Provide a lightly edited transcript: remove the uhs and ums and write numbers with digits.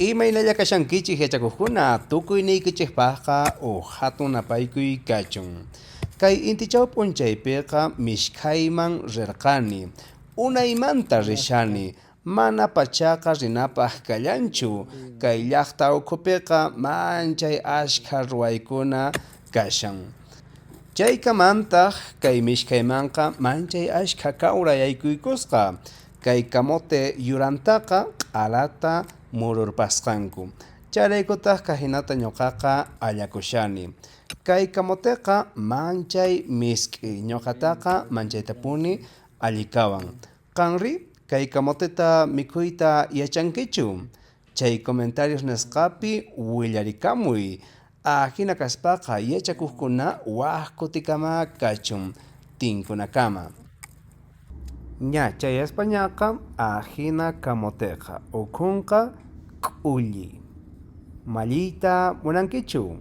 Imaynalla kashankichik yachakukuna tukuyniykichikpaqa hatun apaykuy kachun. Kay intichaw p'unchaypiqa mishkhayman rirqani, unaymanta rishani, mana pachaqa rinapaq kallanchu. Kay llaqta ukhupiqa manchay ashkha ruwaykuna kashan. Chaykamantaq kay mishkhaymanqa manchay ashkha kawrayaykuykosqa. Kay kamote yurantaqa q'alata mururpasqanku. Chayraykutaq kahinata ñuqaqa allakushani. Kay kamoteqa manchay misk'i, ñuqataqa manchaytapuni allikawan. Qanri kay kamoteta mikhuyta yachankichu? Chay comentarios nisqapi willarikamuy. Hina kaspaqa yachakuqkuna waq kutikama kachun tinkunakama. Ña chayaspañaqa hina kamoteqa ukhunqa k'ulli. Malliyta munankichu?